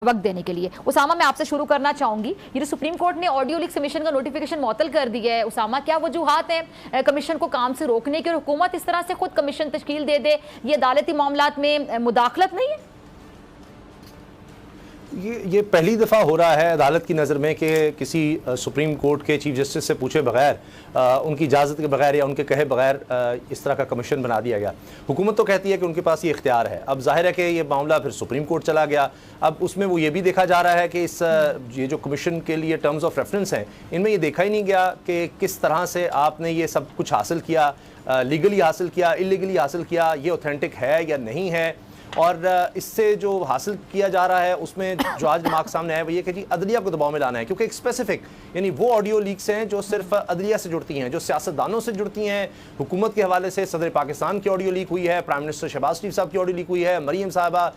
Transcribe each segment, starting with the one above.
वक्त देने के लिए। उसामा, मैं आपसे शुरू करना चाहूंगी, ये सुप्रीम कोर्ट ने ऑडियो लीक सबमिशन का नोटिफिकेशन मुअत्तल कर दिया है। उसामा, क्या वजूहात हैं कमीशन को काम से रोकने की और हुकूमत इस तरह से खुद कमीशन तश्कील दे दे, ये अदालती मामलात में मुदाखलत नहीं है? ये पहली दफ़ा हो रहा है अदालत की नज़र में कि किसी सुप्रीम कोर्ट के चीफ जस्टिस से पूछे बगैर, उनकी इजाज़त के बगैर या उनके कहे बगैर इस तरह का कमीशन बना दिया गया। हुकूमत तो कहती है कि उनके पास ये इख्तियार है। अब जाहिर है कि ये मामला फिर सुप्रीम कोर्ट चला गया। अब उसमें वो ये भी देखा जा रहा है कि ये जो कमीशन के लिए टर्म्स ऑफ रेफरेंस हैं, इनमें ये देखा ही नहीं गया कि किस तरह से आपने ये सब कुछ हासिल किया, लीगली हासिल किया, इलीगली हासिल किया, ये ऑथेंटिक है या नहीं है। और इससे जो हासिल किया जा रहा है उसमें जो आज दिमाग सामने है वो ये कि जी अदलिया को दबाव में लाना है, क्योंकि एक स्पेसिफिक यानी वो ऑडियो लीक्स हैं जो सिर्फ अदलिया से जुड़ती हैं, जो सियासतदानों से जुड़ती हैं। हुकूमत के हवाले से सदर पाकिस्तान की ऑडियो लीक हुई है, प्राइम मिनिस्टर शहबाज शरीफ साहब की ऑडियो लीक हुई है, मरीम साहबा,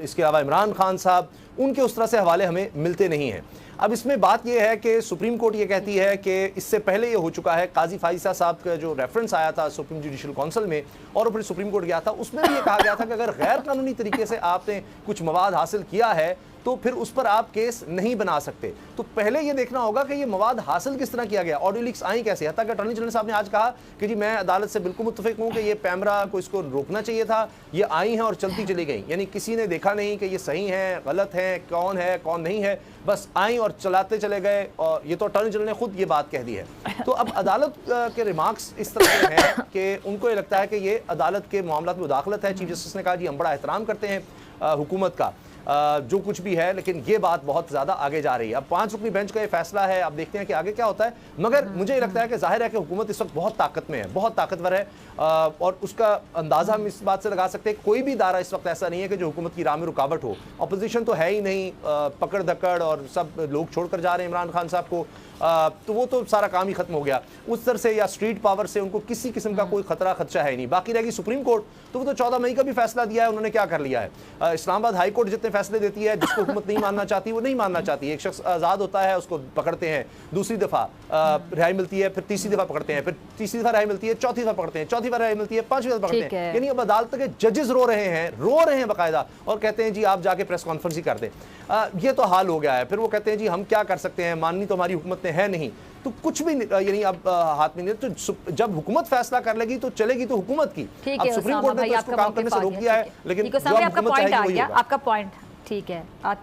इसके अलावा इमरान खान साहब, उनके उस तरह से हवाले हमें मिलते नहीं हैं। अब इसमें बात यह है कि सुप्रीम कोर्ट ये कहती है कि इससे पहले ये हो चुका है, काजी फाइसा साहब का जो रेफरेंस आया था सुप्रीम जुडिशल काउंसिल में और फिर सुप्रीम कोर्ट गया था, उसमें भी ये कहा गया था कि अगर गैर कानूनी तरीके से आपने कुछ मवाद हासिल किया है तो फिर उस पर आप केस नहीं बना सकते। तो पहले ये देखना होगा कि ये मवाद हासिल किस तरह किया गया, ऑडियो लीक्स आई कैसे। हत्ता कि अटॉर्नी जनरल साहब ने आज कहा कि जी मैं अदालत से बिल्कुल मुत्तफिक हूँ कि ये पैमरा को इसको रोकना चाहिए था, ये आई हैं और चलती चली गई, यानी किसी ने देखा नहीं कि ये सही है गलत है, कौन नहीं है, बस आई और चलाते चले गए। और ये तो अटॉर्नी जनरल ने खुद ये बात कह दी है। तो अब अदालत के रिमार्क्स इस तरह के हैं कि उनको ये लगता है कि ये अदालत के मामलात में मुदाखलत है। चीफ जस्टिस ने कहा जी हम बड़ा एहतराम करते हैं हुकूमत का जो कुछ भी है, लेकिन ये बात बहुत ज़्यादा आगे जा रही है। अब 5 रुकनी बेंच का ये फैसला है, अब देखते हैं कि आगे क्या होता है। मगर मुझे लगता है कि जाहिर है कि हुकूमत इस वक्त बहुत ताकत में है, बहुत ताकतवर है, और उसका अंदाज़ा हम इस बात से लगा सकते हैं कोई भी इदारा इस वक्त ऐसा नहीं है कि जो हुकूमत की राह में रुकावट हो। अपोजिशन तो है ही नहीं, पकड़ धकड़ और सब लोग छोड़कर जा रहे हैं इमरान खान साहब को, तो वो तो सारा काम ही खत्म हो गया। उस तरह से या स्ट्रीट पावर से उनको किसी किस्म का कोई खदशा है नहीं। बाकी रहेगी सुप्रीम कोर्ट, तो वो तो 14 मई का भी फैसला दिया है, उन्होंने क्या कर लिया है। इस्लामाबाद हाई कोर्ट जितने फैसले देती है, जिसको हुकूमत नहीं मानना चाहती वो नहीं मानना चाहती। एक शख्स आज़ाद होता है, उसको पकड़ते हैं, दूसरी दफ़ा रिहाई मिलती है, फिर तीसरी दफ़ा पकड़ते हैं, फिर तीसरी दफ़ा रिहाई मिलती है, चौथी दफ़ा पकड़ते हैं, चौथी दफ़ा रिहाई मिलती है, 5वीं दफ़ा पकड़ते हैं। यानी अब अदालत के जजेस रो रहे हैं बाकायदा, और कहते हैं जी आप जाके प्रेस कॉन्फ्रेंस ही कर दें। ये तो हाल हो गया है। फिर वो कहते हैं जी हम क्या कर सकते हैं, माननी तो हमारी हुकूमत ने है नहीं, तो कुछ भी यानी अब हाथ में नहीं। तो जब हुकूमत फैसला कर लेगी तो चलेगी तो हुकूमत की। अब सुप्रीम कोर्ट ने तो इसको काम करने से रोक दिया है, लेकिन आपका पॉइंट ठीक है।